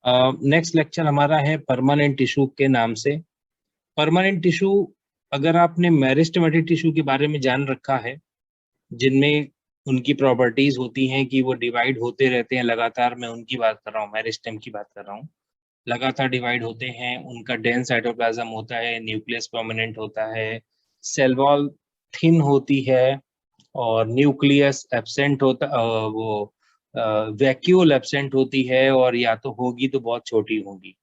Next lecture हमारा है permanent tissue के नाम से। परमानेंट टिश्यू, अगर आपने मेरिस्टेमेटिक टिश्यू के बारे में जान रखा है, जिनमें उनकी प्रॉपर्टीज होती हैं कि वो डिवाइड होते रहते हैं लगातार, मैं उनकी बात कर रहा हूँ, मेरिस्टेम की बात कर रहा हूँ, लगातार डिवाइड होते हैं, उनका डेंस साइटोप्लाज्म होता है, न्यूक्लियस परमानेंट होता है, सेल वॉल थिन होती है और न्यूक्लियस एब्सेंट होता, वो वैक्यूल एब्सेंट होती है, और या तो होगी तो बहुत छोटी होगी।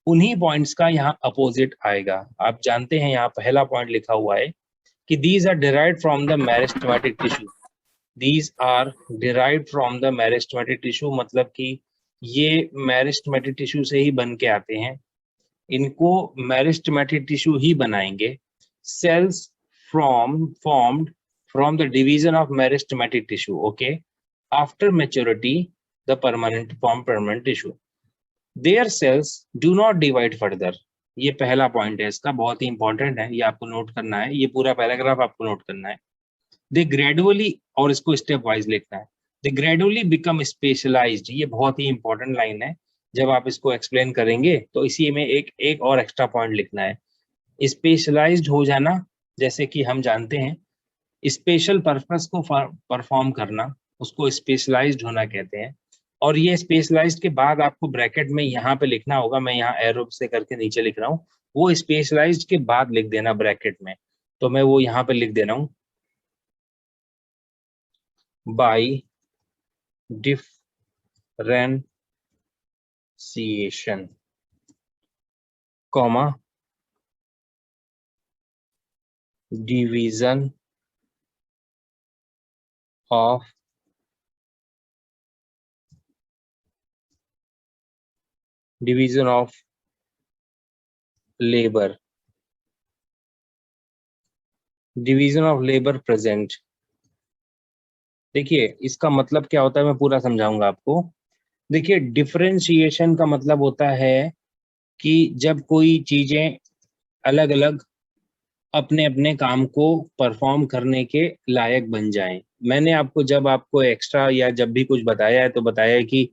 उन्हीं पॉइंट्स का यहाँ अपोजिट आएगा। आप जानते हैं यहाँ पहला पॉइंट लिखा हुआ है कि these are derived from the meristematic tissue. These are derived from the meristematic tissue, मतलब कि ये meristematic tissue से ही बन के आते हैं, इनको meristematic tissue ही बनाएंगे। Cells formed from the division of meristematic tissue, okay? After maturity, the permanent tissue. Their cells do not divide further. ये पहला पॉइंट है इसका, बहुत ही इंपॉर्टेंट है, ये आपको नोट करना है, ये पूरा पैराग्राफ आपको नोट करना है। दे ग्रेजुअली, और इसको स्टेप वाइज लिखना है, दे ग्रेजुअली बिकम स्पेशलाइज्ड। ये बहुत ही इंपॉर्टेंट लाइन है, जब आप इसको एक्सप्लेन करेंगे तो इसी में एक और एक्स्ट्रा पॉइंट लिखना है। स्पेशलाइज्ड हो जाना, जैसे कि हम जानते हैं स्पेशल पर्पस को परफॉर्म करना, उसको स्पेशलाइज्ड होना कहते हैं। और ये स्पेशलाइज्ड के बाद आपको ब्रैकेट में यहाँ पे लिखना होगा, मैं यहाँ एरो से करके नीचे लिख रहा हूँ, वो स्पेशलाइज्ड के बाद लिख देना ब्रैकेट में, तो मैं वो यहाँ पे लिख दे रहा हूँ, by differentiation, comma, division of labour, division of labour present. देखिए इसका मतलब क्या होता है, मैं पूरा समझाऊंगा आपको। देखिए डिफरेंशिएशन का मतलब होता है कि जब कोई चीजें अलग अलग अपने अपने काम को परफॉर्म करने के लायक बन जाएं। मैंने आपको जब आपको एक्स्ट्रा या जब भी कुछ बताया है तो बताया है कि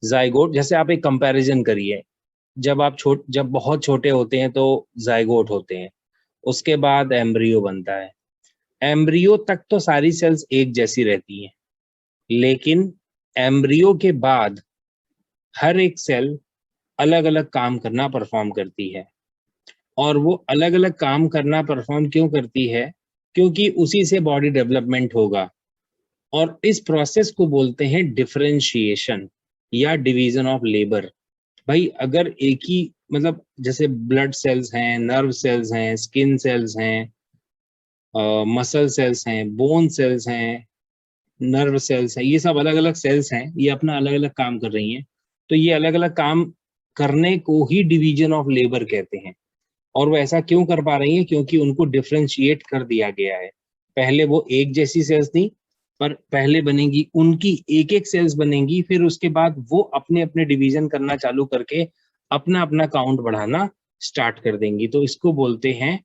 जाइगोट, जैसे आप एक कंपैरिजन करिए, जब बहुत छोटे होते हैं तो जाइगोट होते हैं, उसके बाद एम्ब्रियो बनता है। एम्ब्रियो तक तो सारी सेल्स एक जैसी रहती हैं, लेकिन एम्ब्रियो के बाद हर एक सेल अलग अलग काम करना परफॉर्म करती है। और वो अलग अलग काम करना परफॉर्म क्यों करती है? क्योंकि उसी से बॉडी डेवलपमेंट होगा, और इस प्रोसेस को बोलते हैं डिफरेंशिएशन या डिवीजन ऑफ लेबर। भाई अगर एक ही, मतलब जैसे ब्लड सेल्स हैं, नर्व सेल्स हैं, स्किन सेल्स हैं, मसल सेल्स हैं, बोन सेल्स हैं, नर्व सेल्स हैं, ये सब अलग अलग सेल्स हैं, ये अपना अलग अलग काम कर रही हैं, तो ये अलग अलग काम करने को ही डिवीजन ऑफ लेबर कहते हैं। और वो ऐसा क्यों कर पा रही हैं? क्योंकि उनको डिफरेंशिएट कर दिया गया है। पहले वो एक जैसी सेल्स थी, पर पहले बनेंगी उनकी एक एक सेल्स बनेंगी, फिर उसके बाद वो अपने अपने डिवीजन करना चालू करके अपना अपना काउंट बढ़ाना स्टार्ट कर देंगी। तो इसको बोलते हैं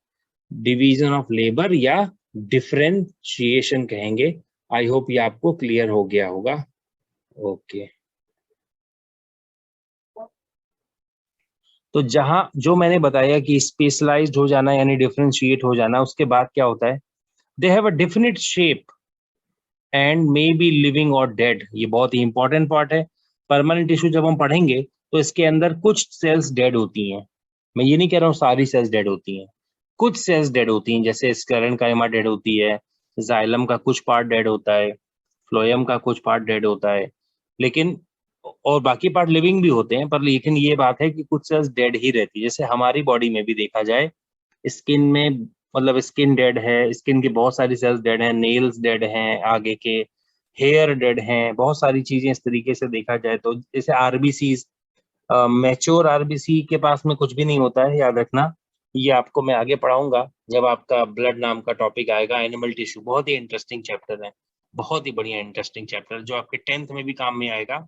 डिवीजन ऑफ लेबर या डिफरेंशिएशन कहेंगे। आई होप ये आपको क्लियर हो गया होगा। ओके, तो जहां जो मैंने बताया कि स्पेशलाइज्ड हो जाना यानी डिफरेंशिएट हो जाना, उसके बाद क्या होता है? They have a definite shape and may be living और डेड। ये बहुत ही इंपॉर्टेंट पार्ट है। परमानेंट टिश्यू जब हम पढ़ेंगे तो इसके अंदर कुछ सेल्स डेड होती हैं। मैं ये नहीं कह रहा हूँ सारी सेल्स डेड होती हैं, कुछ सेल्स डेड होती हैं, जैसे स्क्लेरेन्काइमा डेड होती है, जाइलम का कुछ पार्ट डेड होता है, फ्लोएम का कुछ पार्ट डेड होता है, लेकिन और बाकी पार्ट लिविंग भी होते हैं। पर लेकिन ये बात है कि कुछ सेल्स डेड ही रहती है। जैसे हमारी बॉडी में भी देखा जाए, स्किन में, मतलब स्किन डेड है, स्किन की बहुत सारी सेल्स डेड हैं, नेल्स डेड हैं, आगे के हेयर डेड हैं, बहुत सारी चीजें इस तरीके से देखा जाए तो। जैसे आरबीसी, मैच्योर आरबीसी के पास में कुछ भी नहीं होता है, याद रखना। ये आपको मैं आगे पढ़ाऊंगा जब आपका ब्लड नाम का टॉपिक आएगा। एनिमल टिश्यू बहुत ही इंटरेस्टिंग चैप्टर है, बहुत ही बढ़िया इंटरेस्टिंग चैप्टर, जो आपके 10th में भी काम में आएगा।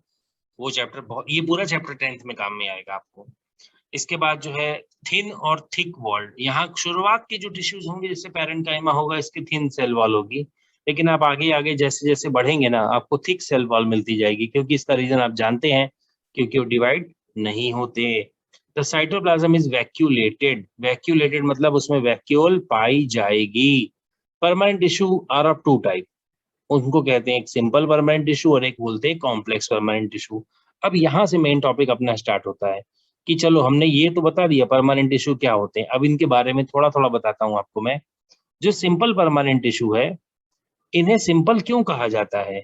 वो चैप्टर बहुत, ये पूरा चैप्टर 10th में काम में आएगा आपको। इसके बाद जो है थिन और थिक वॉल्ड। यहाँ शुरुआत के जो टिश्यूज होंगे, जैसे पैरेन्काइमा होगा, इसकी थिन सेल वॉल होगी, लेकिन आप आगे आगे जैसे जैसे बढ़ेंगे ना, आपको थिक सेल वॉल मिलती जाएगी, क्योंकि इसका रीजन आप जानते हैं, क्योंकि वो डिवाइड नहीं होते। The cytoplasm is vacuolated, vacuolated मतलब उसमें वैक्यूल पाई जाएगी। Permanent tissue are of two type, उनको कहते हैं एक सिंपल परमानेंट टिश्यू और एक बोलते हैं कॉम्प्लेक्स परमानेंट टिश्यू। अब यहाँ से मेन टॉपिक अपना स्टार्ट होता है कि चलो हमने ये तो बता दिया परमानेंट टिश्यू क्या होते हैं, अब इनके बारे में थोड़ा थोड़ा बताता हूँ आपको मैं। जो सिंपल परमानेंट टिश्यू है, इन्हें सिंपल क्यों कहा जाता है?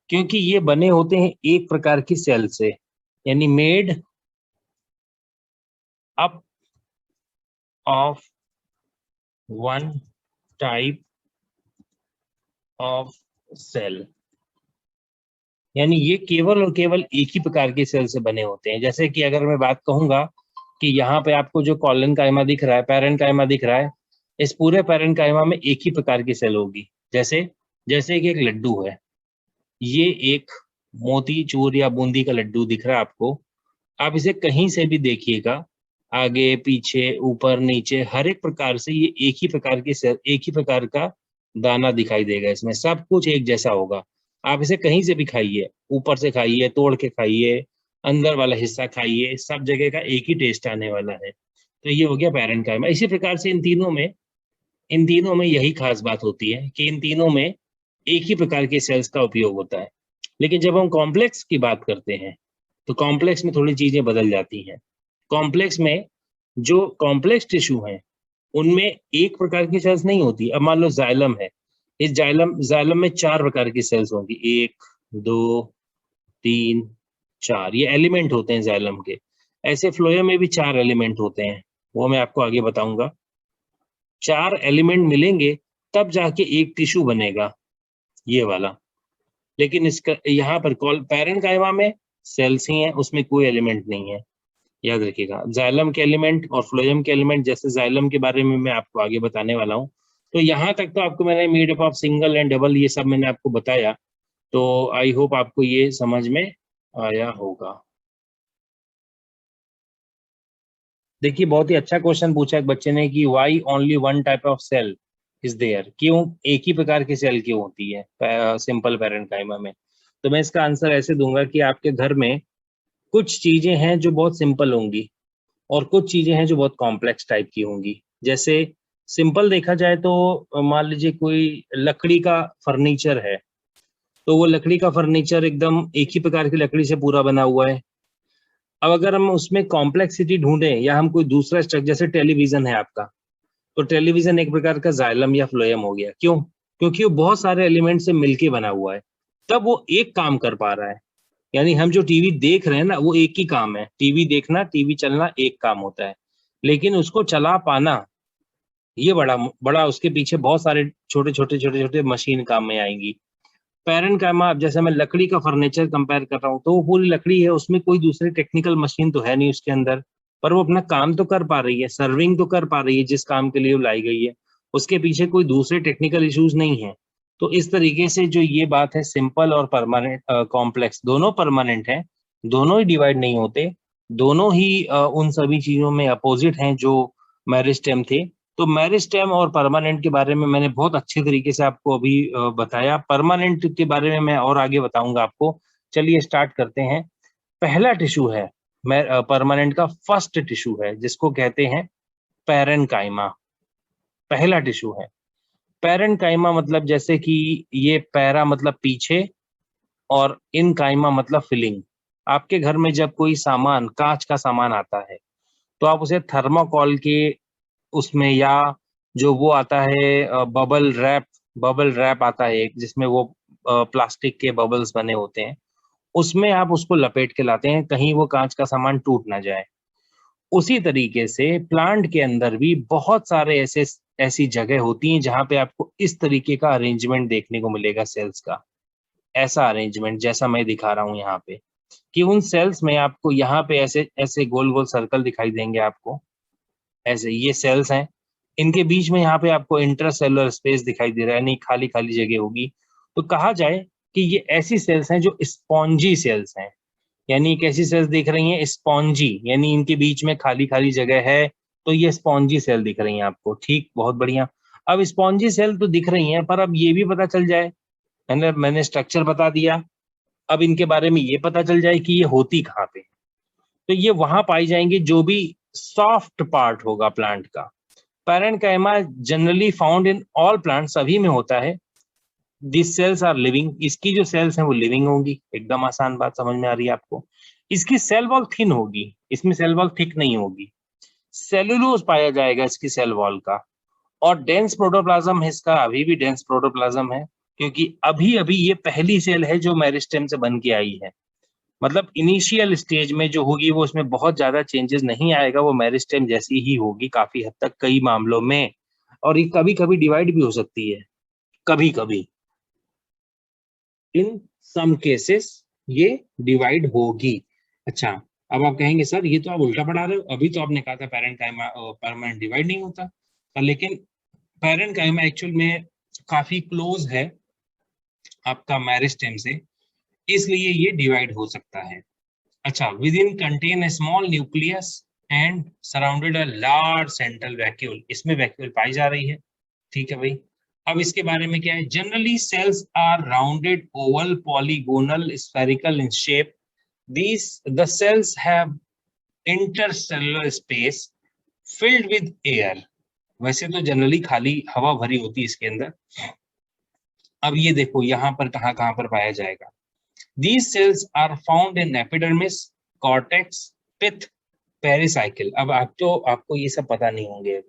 क्योंकि ये बने होते हैं एक प्रकार की सेल से, यानी made up of one type of cell, यानी ये केवल और केवल एक ही प्रकार के सेल से बने होते हैं। जैसे कि अगर मैं बात कहूंगा कि यहाँ पे आपको जो कॉलन काइमा दिख रहा है, पैरेंट काइमा दिख रहा है, इस पूरे पैरेंट काइमा में एक ही प्रकार की सेल होगी। जैसे जैसे कि एक लड्डू है, ये एक मोती चूर या बूंदी का लड्डू दिख रहा है आपको, आप इसे कहीं से भी देखिएगा, आगे पीछे ऊपर नीचे हर एक प्रकार से ये एक ही प्रकार की सेल, एक ही प्रकार का दाना दिखाई देगा, इसमें सब कुछ एक जैसा होगा। आप इसे कहीं से भी खाइए, ऊपर से खाइए, तोड़ के खाइए, अंदर वाला हिस्सा खाइए, सब जगह का एक ही टेस्ट आने वाला है। तो ये हो गया पैरेंट काइमा। इसी प्रकार से इन तीनों में यही खास बात होती है कि इन तीनों में एक ही प्रकार के सेल्स का उपयोग होता है। लेकिन जब हम कॉम्प्लेक्स की बात करते हैं तो कॉम्प्लेक्स में थोड़ी चीजें बदल जाती हैं। कॉम्प्लेक्स में जो कॉम्प्लेक्स टिश्यू हैं उनमें एक प्रकार की सेल्स नहीं होती। अब मान लो जाइलम है, इस जाइलम में 4 प्रकार की सेल्स होंगी, 1 2 3 4, ये एलिमेंट होते हैं जाइलम के। ऐसे फ्लोएम में भी 4 एलिमेंट होते हैं, वो मैं आपको आगे बताऊंगा। 4 एलिमेंट मिलेंगे तब जाके एक टिश्यू बनेगा, ये वाला। लेकिन इसका यहाँ पर पैरेंट काइमा में सेल्स ही हैं, उसमें कोई एलिमेंट नहीं है, याद रखिएगा। जाइलम के एलिमेंट और फ्लोएम के एलिमेंट, जैसे जाइलम के बारे में मैं आपको आगे बताने वाला हूँ। तो यहाँ तक तो आपको मैंने made up of single and double ये सब मैंने आपको बताया, तो आई होप आपको ये समझ में आया होगा। देखिए बहुत ही अच्छा क्वेश्चन पूछा एक बच्चे ने कि why only one type of cell is there, क्यों एक ही प्रकार की सेल क्यों होती है सिंपल पैरेंकाइमा में। तो मैं इसका आंसर ऐसे दूंगा कि आपके घर में कुछ चीजें हैं जो बहुत सिंपल होंगी और कुछ चीजें हैं जो बहुत कॉम्प्लेक्स टाइप की होंगी। जैसे सिंपल देखा जाए तो मान लीजिए कोई लकड़ी का फर्नीचर है, तो वो लकड़ी का फर्नीचर एकदम एक ही प्रकार की लकड़ी से पूरा बना हुआ है। अब अगर हम उसमें कॉम्प्लेक्सिटी ढूंढें या हम कोई दूसरा स्ट्रक्चर, जैसे टेलीविजन है आपका, तो टेलीविजन एक प्रकार का जाइलम या फ्लोएम हो गया। क्यों? क्योंकि वो बहुत सारे एलिमेंट से मिलके बना हुआ है, तब वो एक काम कर पा रहा है। यानी हम जो टीवी देख रहे हैं ना, वो एक ही काम है, टीवी देखना, टीवी चलना एक काम होता है। लेकिन उसको चला पाना, ये बड़ा बड़ा उसके पीछे बहुत सारे छोटे छोटे मशीन काम में आएंगी। पैरेंट काइमा, अब जैसे मैं लकड़ी का फर्नीचर कंपेयर कर रहा हूँ, तो वो पूरी लकड़ी है, उसमें कोई दूसरी टेक्निकल मशीन तो है नहीं उसके अंदर, पर वो अपना काम तो कर पा रही है, सर्विंग तो कर पा रही है जिस काम के लिए वो लाई गई है। उसके पीछे कोई दूसरे टेक्निकल इश्यूज नहीं है। तो इस तरीके से जो ये बात है, सिंपल और परमानेंट कॉम्प्लेक्स दोनों परमानेंट हैं, दोनों ही डिवाइड नहीं होते, दोनों ही उन सभी चीजों में अपोजिट हैं जो मेरिस्टेम थे। तो मेरिस्टेम और परमानेंट के बारे में मैंने बहुत अच्छे तरीके से आपको अभी बताया। परमानेंट के बारे में मैं और आगे बताऊंगा आपको। चलिए स्टार्ट करते हैं। पहला टिश्यू है परमानेंट का, फर्स्ट टिश्यू है जिसको कहते हैं पैरेन्काइमा। पहला टिश्यू है पैरेन्काइमा, मतलब जैसे कि ये पैरा मतलब पीछे और इन काइमा मतलब फिलिंग। आपके घर में जब कोई सामान, कांच का सामान आता है, तो आप उसे थर्माकोल के उसमें, या जो वो आता है बबल रैप आता है एक, जिसमें वो प्लास्टिक के बबल्स बने होते हैं, उसमें आप उसको लपेट के लाते हैं, कहीं वो कांच का सामान टूट ना जाए। उसी तरीके से प्लांट के अंदर भी बहुत सारे ऐसी जगह होती हैं जहां पे आपको इस तरीके का अरेंजमेंट देखने को मिलेगा सेल्स का। ऐसा अरेंजमेंट जैसा मैं दिखा रहा हूँ यहाँ पे, कि उन सेल्स में आपको यहाँ पे ऐसे ऐसे गोल गोल सर्कल दिखाई देंगे आपको, ऐसे ये सेल्स हैं। इनके बीच में यहाँ पे आपको इंटरसेलुलर स्पेस दिखाई दे रहा है, नहीं खाली खाली जगह होगी। तो कहा जाए कि ये ऐसी सेल्स हैं जो स्पॉन्जी सेल्स हैं। यानी कैसी सेल्स दिख रही हैं? स्पॉन्जी, यानी इनके बीच में खाली खाली जगह है, तो ये स्पॉन्जी सेल दिख रही हैं आपको। ठीक, बहुत बढ़िया। अब स्पॉन्जी सेल तो दिख रही हैं, पर अब ये भी पता चल जाए, मैंने स्ट्रक्चर बता दिया, अब इनके बारे में ये पता चल जाए कि ये होती कहाँ पे। तो ये वहां पाई जाएंगी जो भी सॉफ्ट पार्ट होगा प्लांट का। Parenchyma generally found in all plant, सभी में होता है। दिस सेल्स आर लिविंग, इसकी जो सेल्स हैं वो लिविंग होंगी, एकदम आसान बात समझ में आ रही है आपको। इसकी सेल वॉल थिन होगी, इसमें सेल वॉल थिक नहीं होगी। सेलुलोज पाया जाएगा इसकी सेल वॉल का, और डेंस प्रोटोप्लाज्म है इसका, अभी भी डेंस प्रोटोप्लाज्म है, क्योंकि अभी अभी ये पहली सेल है जो मेरिस्टेम से बन के आई है। मतलब इनिशियल स्टेज में जो होगी वो उसमें बहुत ज्यादा चेंजेस नहीं आएगा, वो मेरिस्टेम जैसी ही होगी काफी हद तक कई मामलों में, और ये कभी कभी डिवाइड भी हो सकती है, कभी कभी इन सम केसेस ये डिवाइड होगी। अच्छा, अब आप कहेंगे सर ये तो आप उल्टा पढ़ा रहे हो, अभी तो आपने कहा था पैरेन्काइमा परमानेंट डिवाइड नहीं होता, लेकिन पैरेन्काइमा एक्चुअल में काफी क्लोज है आपका मेरिस्टेम से, इसलिए ये डिवाइड हो सकता है। अच्छा, within contain a small nucleus and surrounded a large central vacuole, इसमें वैक्यूल पाई जा रही है। ठीक है भाई, अब इसके बारे में क्या है, generally cells are rounded, oval, polygonal, spherical in shape. these the cells have intercellular space filled with air, वैसे तो जनरली खाली हवा भरी होती है इसके अंदर। अब ये देखो यहाँ पर कहाँ कहाँ पर पाया जाएगा। These cells are found in epidermis, cortex, pith, pericycle. अब आपको ये सब पता नहीं होंगे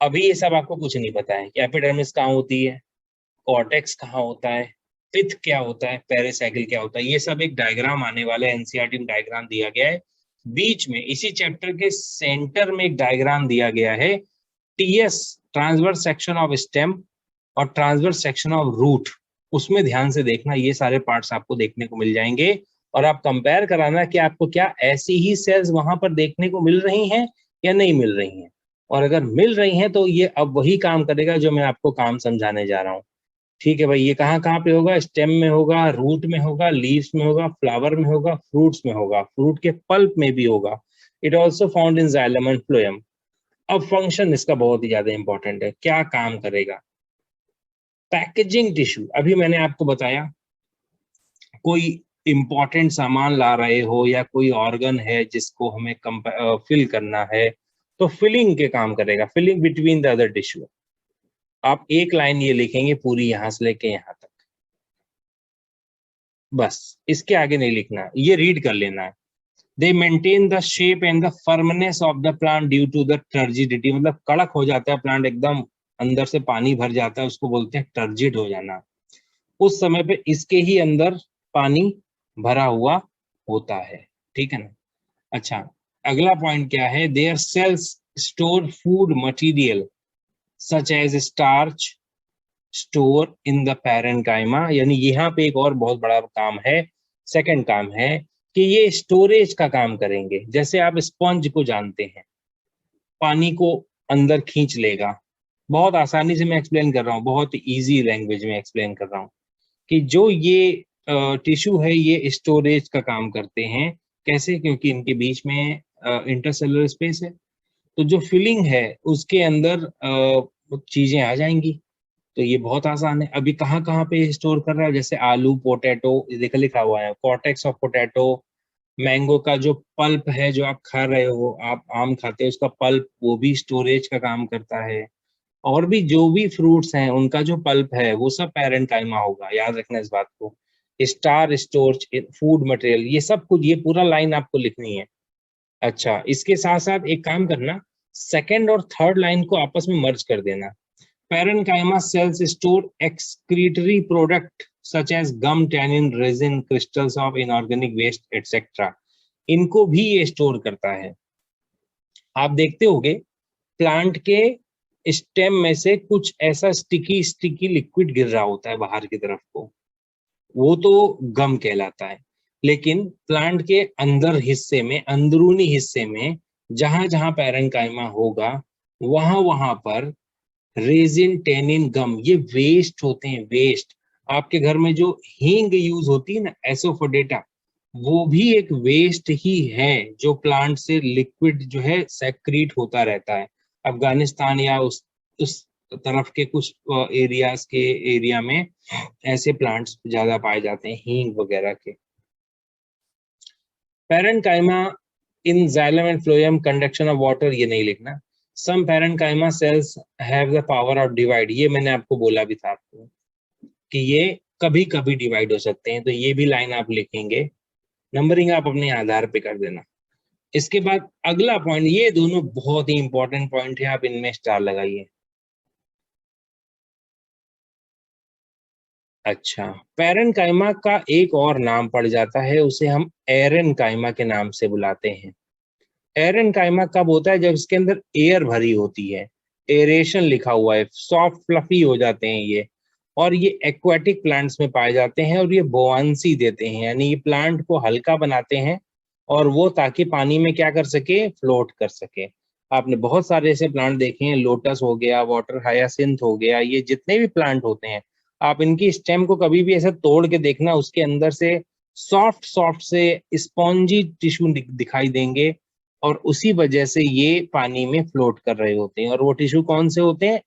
अभी, ये सब आपको कुछ नहीं पता है कि एपिडर्मिस कहाँ होती है, कॉर्टेक्स कहाँ होता है, पिथ क्या होता है, पेरिसाइकिल क्या होता है। ये सब एक डायग्राम आने वाला है, एनसीईआरटी में डायग्राम दिया गया है। बीच में इसी चैप्टर के सेंटर में एक डायग्राम दिया गया है, TS transverse section of stem और ट्रांसवर्स सेक्शन ऑफ रूट, उसमें ध्यान से देखना, ये सारे पार्ट्स आपको देखने को मिल जाएंगे, और आप कंपेयर कराना कि आपको क्या ऐसी ही सेल्स वहां पर देखने को मिल रही हैं या नहीं मिल रही हैं, और अगर मिल रही हैं तो ये अब वही काम करेगा जो मैं आपको काम समझाने जा रहा हूँ। ठीक है भाई, ये कहाँ कहाँ पे होगा, स्टेम में होगा, रूट में होगा, लीव्स में होगा, फ्लावर में होगा, फ्रूट्स में होगा, फ्रूट के पल्प में भी होगा। It also found in xylem and phloem. अब फंक्शन इसका बहुत ही ज्यादा इंपॉर्टेंट है, क्या काम करेगा। पैकेजिंग टिश्यू, अभी मैंने आपको बताया कोई इंपॉर्टेंट सामान ला रहे हो या कोई ऑर्गन है जिसको हमें फिल करना है, तो फिलिंग के काम करेगा, filling between the other tissue. आप एक लाइन ये लिखेंगे पूरी यहां से लेके यहां तक, बस इसके आगे नहीं लिखना, ये रीड कर लेना है। They maintain the shape and the firmness of the plant due to the turgidity, मतलब कड़क हो जाता है प्लांट, एकदम अंदर से पानी भर जाता है, उसको बोलते हैं टर्जिड हो जाना। उस समय पे इसके ही अंदर पानी भरा हुआ होता है, ठीक है ना। अच्छा, अगला पॉइंट क्या है, their cells store food material such as starch store in the parenchyma, यानी यहाँ पे एक और बहुत बड़ा काम है, सेकंड काम है कि ये स्टोरेज का काम करेंगे। जैसे आप स्पंज को जानते हैं, पानी को अंदर खींच लेगा, बहुत आसानी से मैं एक्सप्लेन कर रहा हूँ, बहुत इजी लैंग्वेज में एक्सप्लेन कर रहा हूँ कि जो ये टिश्यू है ये स्टोरेज का काम करते हैं। कैसे, क्योंकि इनके बीच में इंटरसेलुलर स्पेस है, तो जो फिलिंग है उसके अंदर चीजें आ जाएंगी, तो ये बहुत आसान है। अभी कहाँ कहाँ पे स्टोर कर रहा है, जैसे आलू, पोटैटो, देखा लिखा हुआ है कॉर्टेक्स ऑफ पोटैटो, मैंगो का जो पल्प है जो आप खा रहे हो, आप आम खाते हो उसका पल्प, वो भी स्टोरेज का काम करता है। और भी जो भी फ्रूट्स हैं उनका जो पल्प है वो सब पैरेन्काइमा होगा, याद रखना इस बात को। स्टार स्टोर्ज फूड मटेरियल, ये सब कुछ, ये पूरा लाइन आपको लिखनी है। अच्छा, इसके साथ साथ एक काम करना, सेकंड और थर्ड लाइन को आपस में मर्ज कर देना। Parenchyma cells store excretory product such as gum, tannin, resin, crystals of inorganic waste etcetera, इनको भी ये स्टोर करता है। आप देखते होगे प्लांट के स्टेम में से कुछ ऐसा स्टिकी स्टिकी लिक्विड गिर रहा होता है बाहर की तरफ को, वो तो गम कहलाता है। लेकिन प्लांट के अंदर हिस्से में, अंदरूनी हिस्से में जहां जहां पैरेन्काइमा होगा वहां वहां पर रेजिन, टेनिन, गम, ये वेस्ट होते हैं, वेस्ट। आपके घर में जो हींग यूज होती है ना, एसोफोडेटा, वो भी एक वेस्ट ही है जो प्लांट से लिक्विड जो है सेक्रीट होता रहता है। अफगानिस्तान या उस तरफ के कुछ एरियाज के एरिया में ऐसे प्लांट्स ज्यादा पाए जाते हैं, हींग वगैरह के। Parenchyma in xylem and phloem conduction of water, ये नहीं लिखना। Some parenchyma cells have the power of divide, ये मैंने आपको बोला भी था आपको कि ये कभी कभी डिवाइड हो सकते हैं, तो ये भी लाइन आप लिखेंगे। नंबरिंग आप अपने आधार पे कर देना। इसके बाद अगला पॉइंट, ये दोनों बहुत ही इंपॉर्टेंट पॉइंट है, आप इनमें स्टार लगाइए। अच्छा, पैरेन्काइमा का एक और नाम पड़ जाता है, उसे हम एरेन्काइमा के नाम से बुलाते हैं। एरेन्काइमा कब होता है? जब इसके अंदर एयर भरी होती है, एरेशन लिखा हुआ है, सॉफ्ट फ्लफी हो जाते हैं ये, और ये एक्वाटिक प्लांट्स में पाए जाते हैं, और ये बोआंसी देते हैं, यानी ये प्लांट को हल्का बनाते हैं, और वो ताकि पानी में क्या कर सके, फ्लोट कर सके। आपने बहुत सारे ऐसे प्लांट देखे हैं, लोटस हो गया, वाटर हायासिंथ हो गया, ये जितने भी प्लांट होते हैं, आप इनकी स्टेम को कभी भी ऐसे तोड़ के देखना, उसके अंदर से सॉफ्ट सॉफ्ट से स्पॉन्जी टिश्यू दिखाई देंगे, और उसी वजह से ये पानी में फ्लोट कर रहे होते हैं। और वो टिश्यू कौन से होते हैं?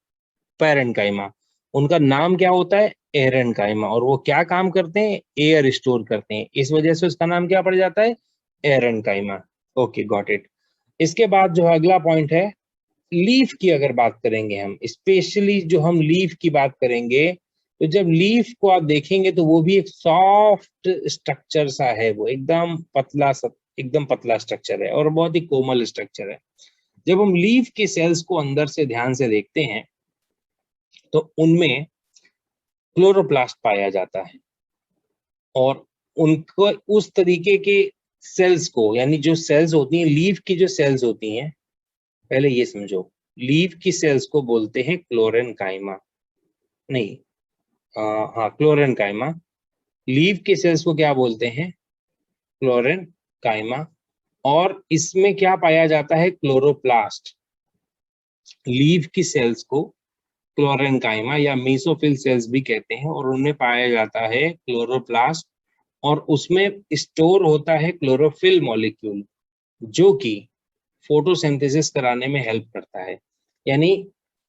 पैरेन्काइमा। उनका नाम क्या होता है? एरेन्काइमा। और वो क्या काम करते हैं? एयर स्टोर करते हैं, इस वजह से उसका नाम क्या पड़ जाता है? एरेन्काइमा। Okay, got it. इसके बाद जो अगला पॉइंट है, लीफ की अगर बात करेंगे हम, स्पेशली जो हम लीफ की बात करेंगे, तो जब लीफ को आप देखेंगे तो वो भी एक सॉफ्ट स्ट्रक्चर सा है, वो एकदम पतला स्ट्रक्चर है, और बहुत ही कोमल स्ट्रक्चर है। जब हम लीफ के सेल्स को अंदर से ध्यान से देखते हैं तो उनमें क्लोरोप्लास्ट पाया जाता है, और उनको उस तरीके के सेल्स को, यानी जो सेल्स होती हैं लीफ की, जो सेल्स होती हैं, पहले ये समझो, लीफ की सेल्स को बोलते हैं क्लोरेन्काइमा। नहीं, हाँ, क्लोरेन्काइमा। लीफ के सेल्स को क्या बोलते हैं? क्लोरेन्काइमा। और इसमें क्या पाया जाता है? क्लोरोप्लास्ट। लीफ की सेल्स को क्लोरेन्काइमा या मेसोफिल सेल्स भी कहते हैं, और उनमें पाया जाता है क्लोरोप्लास्ट, और उसमें स्टोर होता है क्लोरोफिल मॉलिक्यूल, जो कि फोटोसिंथेसिस कराने में हेल्प करता है। यानी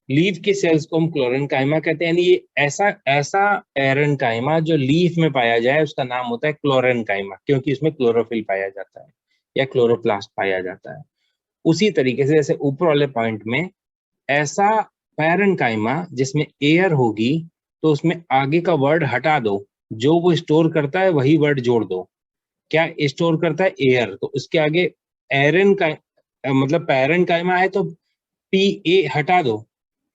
लीफ के सेल्स को हम क्लोरेन्काइमा कहते हैं, यानी ये ऐसा ऐसा एरेन्काइमा जो लीफ में पाया जाए उसका नाम होता है क्लोरेन्काइमा, क्योंकि इसमें क्लोरोफिल पाया जाता है या क्लोरोप्लास्ट पाया जाता है। उसी तरीके से जैसे ऊपर वाले पॉइंट में, ऐसा पैरेन्काइमा जिसमें एयर होगी, तो उसमें आगे का वर्ड हटा दो, जो वो स्टोर करता है वही वर्ड जोड़ दो। क्या स्टोर करता है? एयर। तो उसके आगे एरन का मतलब पैरेन्काइमा है तो पी ए हटा दो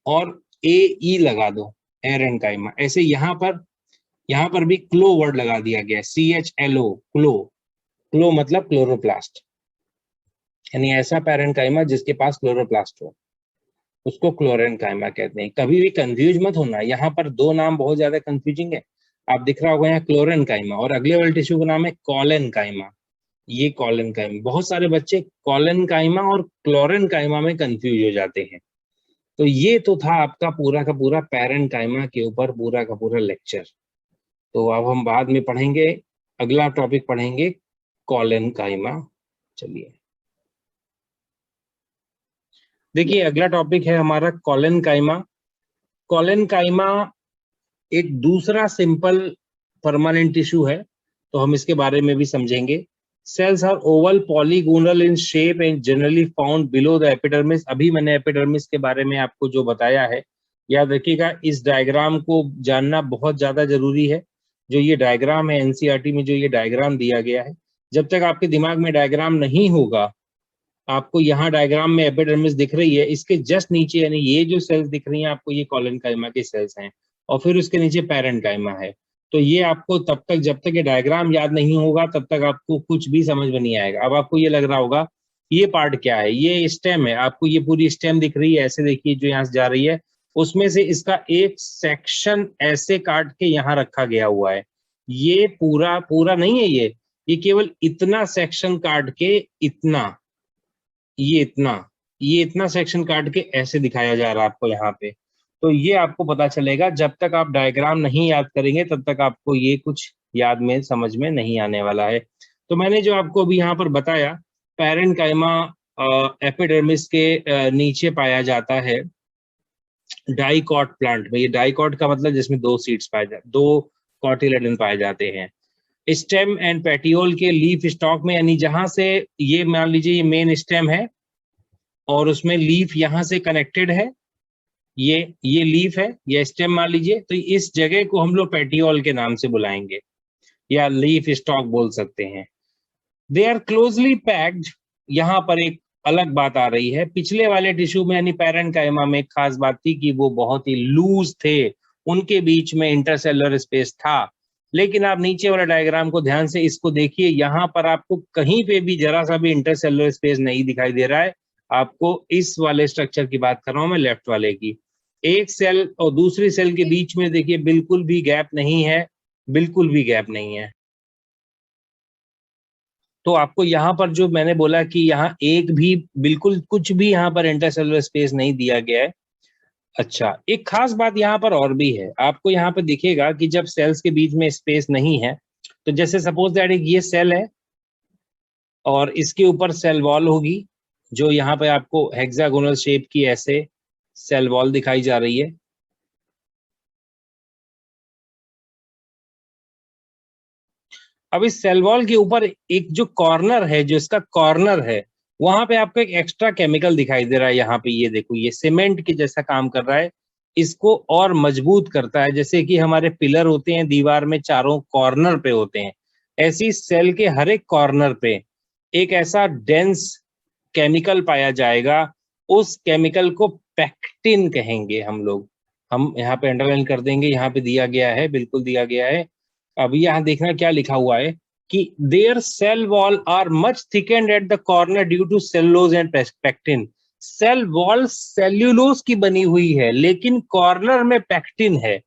और ए ई लगा दो, एरेन्काइमा। ऐसे यहाँ पर भी क्लो वर्ड लगा दिया गया, CHLO, क्लो। क्लो मतलब क्लोरोप्लास्ट, यानी ऐसा पैरेन्काइमा जिसके पास क्लोरोप्लास्ट हो, उसको क्लोरेन्काइमा कहते हैं। कभी भी कंफ्यूज मत होना, यहाँ पर दो नाम बहुत ज्यादा कंफ्यूजिंग है। आप दिख रहा होगा यहाँ क्लोरेन्काइमा, और अगले वाले टिश्यू का नाम है कॉलेन्काइमा। ये कॉलेन्काइमा, बहुत सारे बच्चे कॉलेन्काइमा और क्लोरेन्काइमा में कंफ्यूज हो जाते हैं। तो ये तो था आपका पूरा का पूरा पैरेन्काइमा के ऊपर पूरा का पूरा लेक्चर। तो अब हम बाद में पढ़ेंगे, अगला टॉपिक पढ़ेंगे कॉलेन्काइमा। चलिए देखिए, अगला टॉपिक है हमारा कॉलेन्काइमा। कॉलेन्काइमा एक दूसरा सिंपल परमानेंट टिश्यू है, तो हम इसके बारे में भी समझेंगे। Cells are oval polygonal in shape and generally found below the epidermis. अभी मैंने एपिडर्मिस के बारे में आपको जो बताया है, याद रखिएगा, इस डायग्राम को जानना बहुत ज्यादा जरूरी है। जो ये डायग्राम है एनसीईआरटी में, जो ये डायग्राम दिया गया है, जब तक आपके दिमाग में डायग्राम नहीं होगा, आपको यहाँ डायग्राम में एपिडर्मिस दिख रही है, इसके जस्ट नीचे यानी ये जो सेल्स दिख रही हैं आपको, ये कॉलेन्काइमा के सेल्स हैं, और फिर उसके नीचे पैरेन्काइमा है। तो ये आपको तब तक, जब तक ये डायग्राम याद नहीं होगा, तब तक आपको कुछ भी समझ में नहीं आएगा। अब आपको ये लग रहा होगा ये पार्ट क्या है, ये स्टेम है, आपको ये पूरी स्टेम दिख रही है, ऐसे देखिए जो यहाँ से जा रही है, उसमें से इसका एक सेक्शन ऐसे काट के यहाँ रखा गया हुआ है। ये पूरा पूरा नहीं है, ये केवल इतना सेक्शन काट के, ये इतना सेक्शन काट के ऐसे दिखाया जा रहा है आपको यहाँ पे। तो ये आपको पता चलेगा, जब तक आप डायग्राम नहीं याद करेंगे तब तक आपको ये कुछ याद में समझ में नहीं आने वाला है। तो मैंने जो आपको अभी यहाँ पर बताया, पैरेन्काइमा एपिडर्मिस के नीचे पाया जाता है डाइकॉट प्लांट में। ये डाइकॉट का मतलब जिसमें दो सीड्स पाए जाते, दो कॉटिलेडन पाए जाते हैं। स्टेम एंड पेटियोल के लीफ स्टॉक में, यानी जहां से ये मान लीजिए ये मेन स्टेम है और उसमें लीफ यहां से कनेक्टेड है, ये लीफ है, ये स्टेम मान लीजिए, तो इस जगह को हम लोग पेटियोल के नाम से बुलाएंगे या लीफ स्टॉक बोल सकते हैं। They are closely packed. यहाँ पर एक अलग बात आ रही है, पिछले वाले टिश्यू में यानी पैरेन्काइमा में एक खास बात थी कि वो बहुत ही लूज थे, उनके बीच में इंटरसेलुलर स्पेस था। लेकिन आप नीचे वाले डायग्राम को ध्यान से इसको देखिए, यहाँ पर आपको कहीं पे भी जरा सा भी इंटरसेलुलर स्पेस नहीं दिखाई दे रहा है। आपको इस वाले स्ट्रक्चर की बात कर रहा हूं मैं, लेफ्ट वाले की। एक सेल और दूसरी सेल के बीच में देखिए बिल्कुल भी गैप नहीं है, बिल्कुल भी गैप नहीं है। तो आपको यहाँ पर जो मैंने बोला कि यहाँ एक भी बिल्कुल कुछ भी यहाँ पर इंटरसेलुलर स्पेस नहीं दिया गया है। अच्छा, एक खास बात यहाँ पर और भी है, आपको यहाँ पे दिखेगा कि जब सेल्स के बीच में स्पेस नहीं है, तो जैसे सपोज दैट एक ये सेल है और इसके ऊपर सेल वॉल होगी, जो यहाँ पे आपको हेक्सागोनल शेप की ऐसे सेल वॉल दिखाई जा रही है। अब इस सेल वॉल के ऊपर एक जो कॉर्नर है, जो इसका कॉर्नर है, वहां पे आपको एक एक्स्ट्रा केमिकल दिखाई दे रहा है। यहाँ पे ये देखो, ये सीमेंट के जैसा काम कर रहा है, इसको और मजबूत करता है। जैसे कि हमारे पिलर होते हैं दीवार में, चारों कॉर्नर पे होते हैं, ऐसी सेल के हर एक कॉर्नर पे एक ऐसा डेंस केमिकल पाया जाएगा। उस केमिकल को पैक्टिन कहेंगे हम लोग। हम यहाँ पे अंडरलाइन कर देंगे, यहाँ पे दिया गया है, बिल्कुल दिया गया है। अभी यहाँ देखना क्या लिखा हुआ है कि their cell wall are much thickened at the corner due to cellulose and pectin. Cell wall cellulose की बनी हुई है, लेकिन कॉर्नर में पैक्टिन है।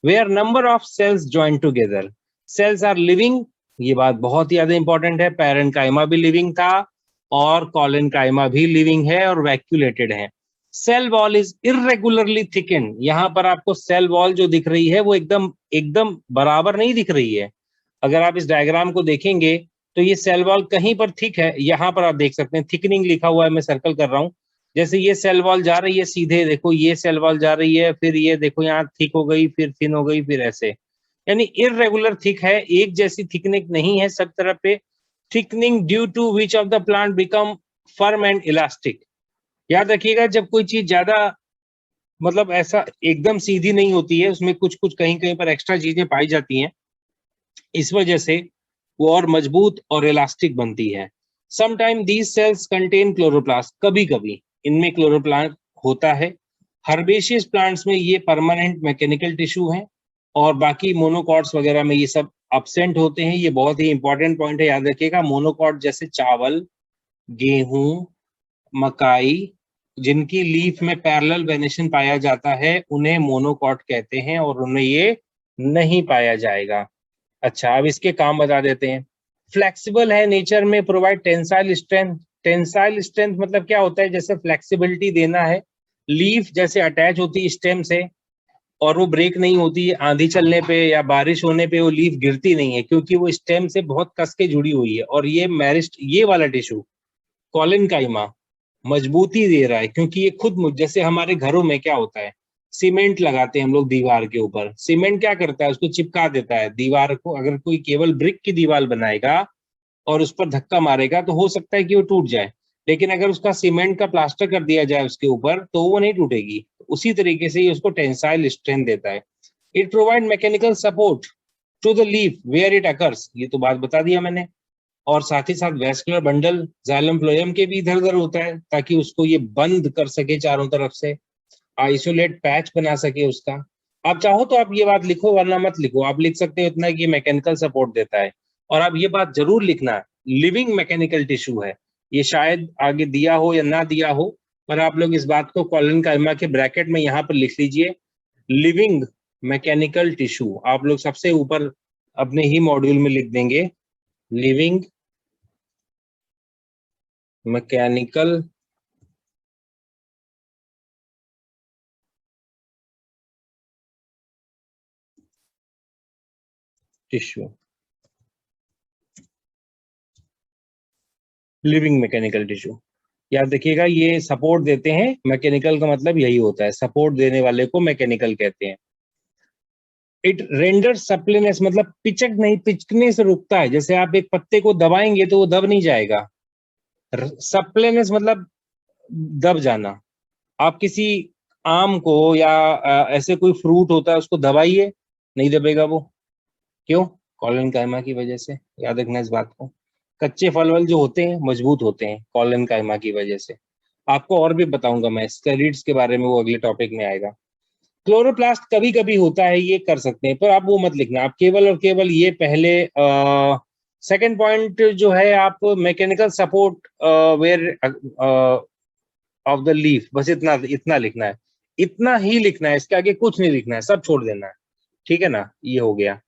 Where number of cells join together, cells are living. ये बात बहुत ही ज्यादा इंपॉर्टेंट है, पैरेन्काइमा भी लिविंग था और कॉलेनकाइमा भी लिविंग है और वैक्यूलेटेड है। Cell wall is irregularly thicken. यहाँ पर आपको सेल वॉल जो दिख रही है वो एकदम एकदम बराबर नहीं दिख रही है। अगर आप इस डायग्राम को देखेंगे तो ये सेल वॉल कहीं पर थिक है, यहाँ पर आप देख सकते हैं थिकनिंग लिखा हुआ है, मैं सर्कल कर रहा हूँ। जैसे ये सेल वॉल जा रही है सीधे, देखो ये सेल वॉल जा रही है, फिर ये देखो यहाँ थिक हो गई, फिर थिन हो गई, फिर ऐसे, यानी इरेगुलर थिक है, एक जैसी थिकनिंग नहीं है सब तरफ पे। Thickening due to which of the plant become firm and elastic. याद रखिएगा, जब कोई चीज ज्यादा मतलब ऐसा एकदम सीधी नहीं होती है, उसमें कुछ कुछ कहीं कहीं पर एक्स्ट्रा चीजें पाई जाती हैं, इस वजह से वो और मजबूत और इलास्टिक बनती है। Sometime these cells contain chloroplast, कभी कभी इनमें क्लोरोप्लास्ट होता है। हर्बेशियस प्लांट्स में ये परमानेंट मैकेनिकल टिश्यू है और बाकी मोनोकॉट्स वगैरह में ये सब अब्सेंट होते हैं। ये बहुत ही इंपॉर्टेंट पॉइंट है, याद रखिएगा। मोनोकॉट जैसे चावल, गेहूं, मकाई, जिनकी लीफ में पैरेलल वेनेशन पाया जाता है, उन्हें मोनोकॉट कहते हैं और उन्हें ये नहीं पाया जाएगा। अच्छा, अब इसके काम बता देते हैं। फ्लेक्सिबल है नेचर में, provide tensile strength. Tensile strength मतलब क्या होता है, जैसे फ्लेक्सिबिलिटी देना है। लीफ जैसे अटैच होती है स्टेम से और वो ब्रेक नहीं होती है, आंधी चलने पे या बारिश होने पे वो लीफ गिरती नहीं है, क्योंकि वो स्टेम से बहुत कस के जुड़ी हुई है। और ये मैरिस्ट, ये वाला टिश्यू कॉलिनकाइमा मजबूती दे रहा है, क्योंकि ये खुद जैसे हमारे घरों में क्या होता है, सीमेंट लगाते हैं हम लोग दीवार के ऊपर। सीमेंट क्या करता है, उसको चिपका देता है दीवार को। अगर कोई केवल ब्रिक की दीवार बनाएगा और उस पर धक्का मारेगा तो हो सकता है कि वो टूट जाए, लेकिन अगर उसका सीमेंट का प्लास्टर कर दिया जाए उसके ऊपर तो वो नहीं टूटेगी। उसी तरीके से ये उसको टेंसाइल स्ट्रेंथ देता है। It provide mechanical support to the leaf where it occurs, ये तो बात बता दिया मैंने। और साथ ही साथ वेस्कुलर बंडल जाइलम फ्लोएम के भी इधर उधर होता है, ताकि उसको ये बंद कर सके चारों तरफ से, आइसोलेट पैच बना सके उसका। आप चाहो तो आप ये बात लिखो, वरना मत लिखो। आप लिख सकते हो इतना कि मैकेनिकल सपोर्ट देता है। और आप ये बात जरूर लिखना, लिविंग मैकेनिकल टिश्यू है। ये शायद आगे दिया हो या ना दिया हो, पर आप लोग इस बात को कॉलिनकाइमा के ब्रैकेट में यहाँ पर लिख लीजिए, लिविंग मैकेनिकल टिश्यू। आप लोग सबसे ऊपर अपने ही मॉड्यूल में लिख देंगे, living mechanical tissue, living mechanical tissue. याद रखिएगा, ये सपोर्ट देते हैं, मैकेनिकल का मतलब यही होता है, सपोर्ट देने वाले को मैकेनिकल कहते हैं। इट रेंडर सप्लीनेस, मतलब पिचक नहीं, पिचकने से रुकता है। जैसे आप एक पत्ते को दबाएंगे तो वो दब नहीं जाएगा। सप्लीनेस मतलब दब जाना। आप किसी आम को या ऐसे कोई फ्रूट होता है उसको दबाइए, नहीं दबेगा वो। क्यों? कॉलन कायमा की वजह से। याद रखना इस बात को। कच्चे फल वल जो होते हैं मजबूत होते हैं कॉलन कायमा की वजह से। आपको और भी बताऊंगा मैं स्टेरॉइड्स के बारे में, वो अगले टॉपिक में आएगा। क्लोरोप्लास्ट कभी कभी होता है, ये कर सकते हैं, पर आप वो मत लिखना। आप केवल और केवल ये पहले सेकंड पॉइंट जो है, आप mechanical support where of the leaf, बस इतना इतना लिखना है। इतना ही लिखना है, इसके आगे कुछ नहीं लिखना है, सब छोड़ देना है। ठीक है ना? ये हो गया।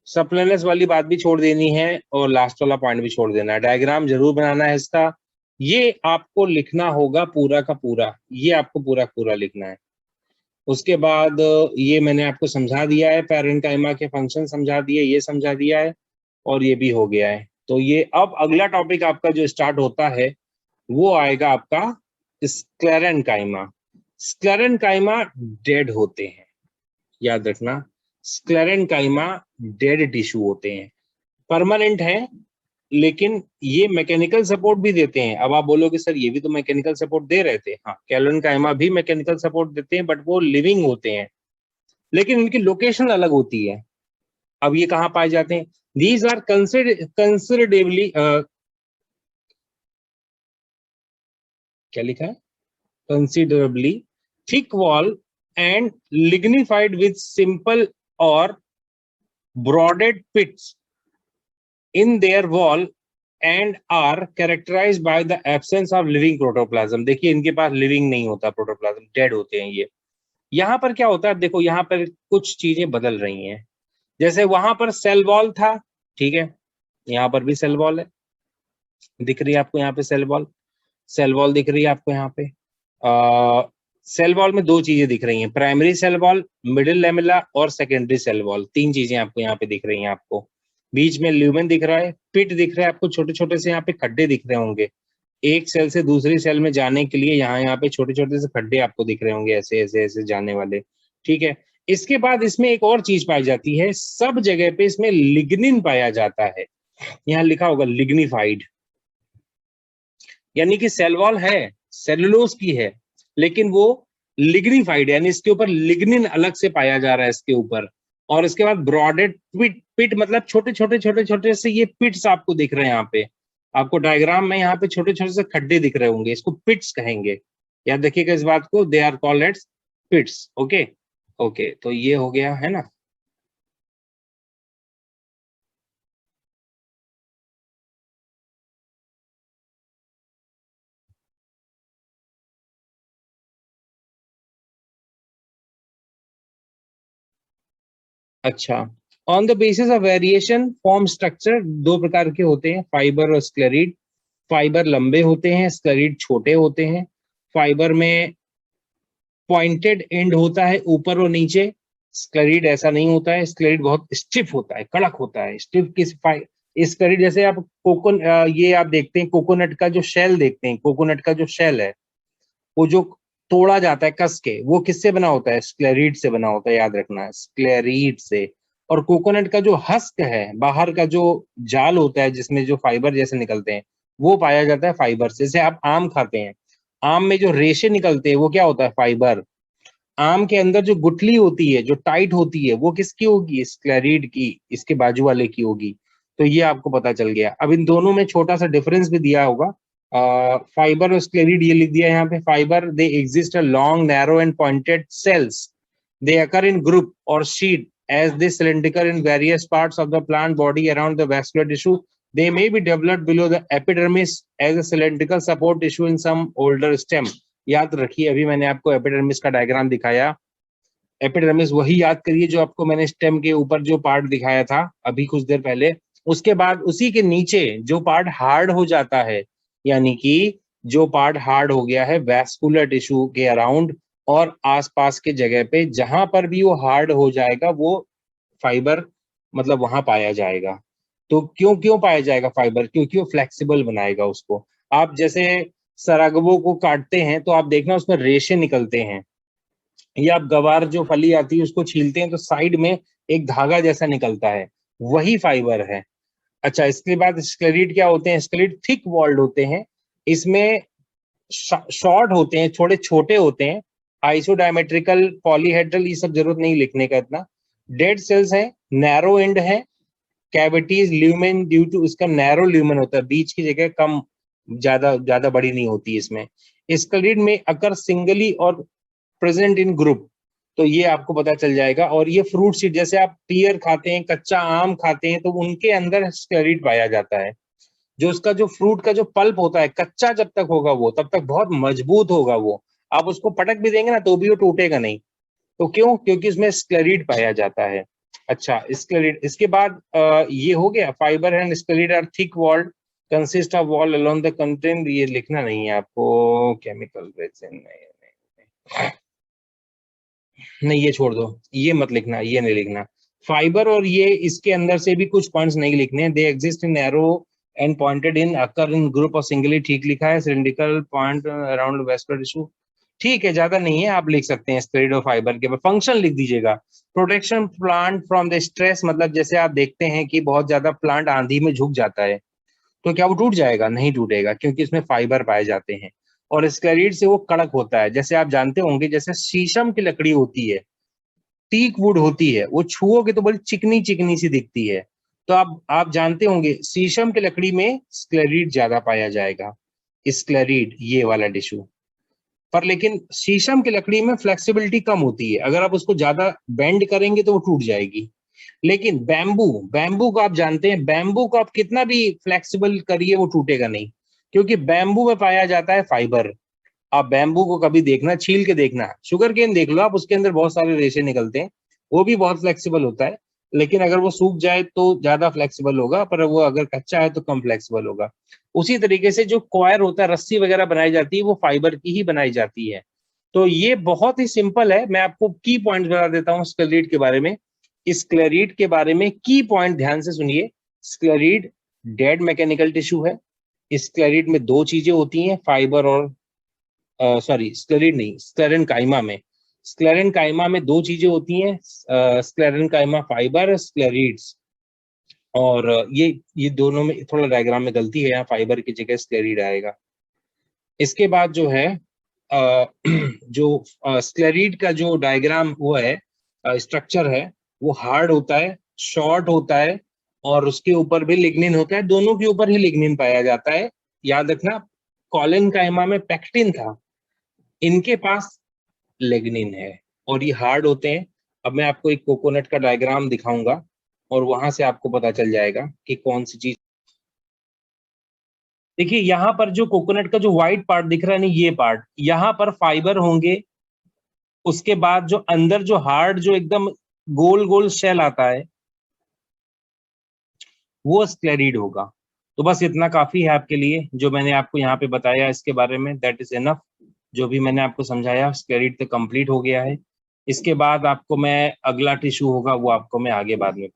सप्लाइनेस वाली बात भी छोड़ देनी है और लास्ट वाला पॉइंट भी छोड़ देना है। डायग्राम जरूर बनाना है इसका। ये आपको लिखना होगा पूरा का पूरा, ये आपको पूरा पूरा लिखना है। उसके बाद ये मैंने आपको समझा दिया है, पैरेंकाइमा के फंक्शन समझा दिए, ये समझा दिया है, और ये भी हो गया है। तो ये अब अगला टॉपिक आपका जो स्टार्ट होता है वो आएगा आपका स्क्लेरेनकाइमा। स्क्लेरेनकाइमा डेड होते हैं, याद रखना। स्क्लेरेनकाइमा डेड टिश्यू होते हैं, परमानेंट है, लेकिन ये मैकेनिकल सपोर्ट भी देते हैं। अब आप बोलोगे सर ये भी तो मैकेनिकल सपोर्ट दे रहे थे। हाँ, कैलोनकाइमा भी मैकेनिकल सपोर्ट देते हैं, बट वो लिविंग होते हैं, लेकिन इनकी लोकेशन अलग होती है। अब ये कहाँ पाए जाते हैं? दीज आर कंसिडरेबली, क्या लिखा है? Considerably thick wall and lignified with simple और ब्रॉडेड पिट्स in their wall and are characterized by the absence of living protoplasm। देखिए इनके पास लिविंग नहीं होता प्रोटोप्लाज्म, डेड होते हैं ये। यहाँ पर क्या होता है, देखो यहाँ पर कुछ चीजें बदल रही हैं। जैसे वहां पर सेल वॉल था, ठीक है, यहाँ पर भी सेल वॉल है, दिख रही है आपको यहाँ पे सेल वॉल। सेल वॉल दिख रही है आपको यहाँ पे। सेल वॉल में दो चीजें दिख रही हैं, primary cell wall, middle lamella और सेकेंडरी सेल वॉल। तीन चीजें आपको यहाँ पे दिख रही हैं। आपको बीच में ल्यूमेन दिख रहा है, पिट दिख रहा है आपको, छोटे छोटे से यहाँ पे खड्डे दिख रहे होंगे। एक सेल से दूसरी सेल में जाने के लिए यहाँ पे छोटे छोटे से खड्डे आपको दिख रहे होंगे, ऐसे ऐसे ऐसे जाने वाले। ठीक है। इसके बाद इसमें एक और चीज पाई जाती है, सब जगह पे इसमें लिग्निन पाया जाता है। यहाँ लिखा होगा लिग्निफाइड, यानी कि सेल वॉल है, सेलुलोज की है, लेकिन वो लिग्निफाइड, यानी इसके ऊपर लिग्निन अलग से पाया जा रहा है इसके ऊपर। और इसके बाद ब्रॉडेड पिट, पिट मतलब छोटे छोटे छोटे छोटे से ये पिट्स आपको दिख रहे हैं यहाँ पे। आपको डायग्राम में यहाँ पे छोटे छोटे से खड्डे दिख रहे होंगे, इसको पिट्स कहेंगे। याद देखिएगा इस बात को, they are called as pits. Okay okay, तो ये हो गया है ना। अच्छा, on the basis of variation form structure दो प्रकार के होते हैं, फाइबर और स्क्लेरिड। फाइबर लंबे होते हैं, स्क्लेरिड छोटे होते हैं। फाइबर में पॉइंटेड एंड होता है ऊपर और नीचे, स्क्लेरिड ऐसा नहीं होता है। स्क्लेरिड बहुत स्टिफ होता है, कड़क होता है। स्टिफ किस स्क्लेरिड, जैसे आप ये आप देखते हैं कोकोनट का जो शेल देखते हैं, कोकोनट का जो शेल है वो जो तोड़ा जाता है कस के, वो किससे बना होता है? स्क्लेरिड से बना होता है, याद रखना, स्क्लेरिड से। और कोकोनट का जो हस्क है, बाहर का जो जाल होता है जिसमें जो फाइबर जैसे निकलते हैं, वो पाया जाता है फाइबर से। जैसे आप आम खाते हैं, आम में जो रेशे निकलते हैं वो क्या होता है? फाइबर। आम के अंदर जो गुठली होती है, जो टाइट होती है, वो किसकी होगी? स्क्लेरिड की, इसके बाजू वाले की होगी। तो ये आपको पता चल गया। अब इन दोनों में छोटा सा डिफरेंस भी दिया होगा। फाइबर और स्क्लेरिड ये लिख दिया यहाँ पे। Fibre they exist a long narrow and pointed cells, they occur in group और sheet as they cylindrical in various parts of the plant body around the vascular tissue. They may be developed below the epidermis as a cylindrical support tissue in some older stem. याद रखिए, अभी मैंने आपको epidermis का diagram दिखाया। Epidermis वही याद करिए जो आपको मैंने स्टेम के ऊपर जो पार्ट दिखाया था अभी कुछ देर पहले। उसके बाद उसी के नीचे जो पार्ट हार्ड हो जाता है, यानी कि जो पार्ट हार्ड हो गया है वैस्कुलर टिश्यू के अराउंड और आसपास के जगह पे, जहां पर भी वो हार्ड हो जाएगा वो फाइबर मतलब वहां पाया जाएगा। तो क्यों क्यों पाया जाएगा फाइबर? क्योंकि वो फ्लेक्सिबल बनाएगा उसको। आप जैसे सरागवो को काटते हैं तो आप देखना उसमें रेशे निकलते हैं, या आप गवार जो फली आती है उसको छीलते हैं तो साइड में एक धागा जैसा निकलता है, वही फाइबर है। अच्छा, इसके बाद स्क्लेरिड क्या होते हैं? स्क्लेरिड थिक वॉल्ड होते हैं, इसमें शॉर्ट होते हैं, थोड़े छोटे होते हैं, आइसोडायमेट्रिकल, पॉलीहेड्रल, ये सब जरूरत नहीं लिखने का इतना। डेड सेल्स हैं, नैरो एंड है, कैविटीज ल्यूमेन, ड्यू टू इसका नैरो ल्यूमेन होता है, बीच की जगह कम, ज्यादा ज्यादा बड़ी नहीं होती इसमें। स्क्लेरिड में अगर सिंगली और प्रेजेंट इन ग्रुप, तो ये आपको पता चल जाएगा। और ये फ्रूट सीड, जैसे आप पियर खाते हैं, कच्चा आम खाते हैं, तो उनके अंदर स्क्लेरिड पाया जाता है। जो उसका जो फ्रूट का जो पल्प होता है, कच्चा जब तक होगा वो, तब तक बहुत मजबूत होगा वो, आप उसको पटक भी देंगे ना तो भी वो टूटेगा नहीं। तो क्यों? क्योंकि उसमें स्क्लेरिड पाया जाता है। अच्छा, स्क्लेरिड, इसके बाद ये हो गया, fibre and sclerid are thick walled, consist of wall along the content, ये लिखना नहीं है आपको, केमिकल प्रेजेंट नहीं, ये छोड़ दो, ये मत लिखना, ये नहीं लिखना। फाइबर और ये इसके अंदर से भी कुछ पॉइंट्स नहीं लिखने, they exist in narrow and pointed in, occur in group और सिंगली, ठीक लिखा है। Cylindrical point around vascular tissue, ठीक है, ज्यादा नहीं है, आप लिख सकते हैं स्क्लेरिड और फाइबर के। फंक्शन लिख दीजिएगा, protection plant from the stress, मतलब जैसे आप देखते हैं कि बहुत ज्यादा प्लांट आंधी में झुक जाता है, तो क्या वो टूट जाएगा? नहीं टूटेगा, क्योंकि इसमें फाइबर पाए जाते हैं। और स्क्लेरिड से वो कड़क होता है, जैसे आप जानते होंगे, जैसे शीशम की लकड़ी होती है, टीक वुड होती है, वो छुओगे तो बड़ी चिकनी चिकनी सी दिखती है। तो आप जानते होंगे शीशम की लकड़ी में स्क्लेरिड ज्यादा पाया जाएगा, स्क्लेरिड ये वाला टिश्यू। पर लेकिन शीशम की लकड़ी में फ्लेक्सिबिलिटी कम होती है, अगर आप उसको ज्यादा बेंड करेंगे तो वो टूट जाएगी। लेकिन बैम्बू, बैम्बू को आप जानते हैं, बैम्बू को आप कितना भी फ्लेक्सिबल करिए वो टूटेगा नहीं, क्योंकि बैम्बू में पाया जाता है फाइबर। आप बैम्बू को कभी देखना, छील के देखना, शुगर केन देख लो आप, उसके अंदर बहुत सारे रेशे निकलते हैं, वो भी बहुत फ्लेक्सिबल होता है। लेकिन अगर वो सूख जाए तो ज्यादा फ्लेक्सिबल होगा, पर वो अगर कच्चा है तो कम फ्लेक्सिबल होगा। उसी तरीके से जो कॉयर होता है, रस्सी वगैरह बनाई जाती है, वो फाइबर की ही बनाई जाती है। तो ये बहुत ही सिंपल है, मैं आपको की पॉइंट बता देता हूँ स्क्लेरिड के बारे में। स्क्लेरिड के बारे में की पॉइंट ध्यान से सुनिए। स्क्लेरिड डेड मैकेनिकल टिश्यू है। स्क्लेरिड में दो चीजें होती हैं, फाइबर और सॉरी, स्क्लेरिड नहीं, स्क्लेरेनकाइमा में, स्क्लेरेनकाइमा में दो चीजें होती हैं, स्क्लेरेनकाइमा फाइबर, स्क्लेरिड्स। और ये दोनों में थोड़ा डायग्राम में गलती है, यहाँ फाइबर की जगह स्क्लेरिड आएगा। इसके बाद जो है जो स्क्लेरिड का जो डायग्राम वो है, स्ट्रक्चर है, वो हार्ड होता है, शॉर्ट होता है, और उसके ऊपर भी लिग्निन होता है, दोनों के ऊपर ही लिग्निन पाया जाता है। याद रखना, कॉलेनकाइमा में पेक्टिन था, इनके पास लेग्निन है, और ये हार्ड होते हैं। अब मैं आपको एक कोकोनट का डायग्राम दिखाऊंगा, और वहां से आपको पता चल जाएगा कि कौन सी चीज। देखिए, यहाँ पर जो कोकोनट का जो व्हाइट पार्ट दिख रहा है ना, ये पार्ट, यहाँ पर फाइबर होंगे। उसके बाद जो अंदर जो हार्ड, जो एकदम गोल गोल शेल आता है, वो स्क्लेरिड होगा। तो बस इतना काफी है आपके लिए, जो मैंने आपको यहाँ पे बताया इसके बारे में, दैट इज इनफ। जो भी मैंने आपको समझाया, स्क्लेरिड तो कंप्लीट हो गया है। इसके बाद आपको मैं, अगला टिश्यू होगा वो आपको मैं आगे बाद में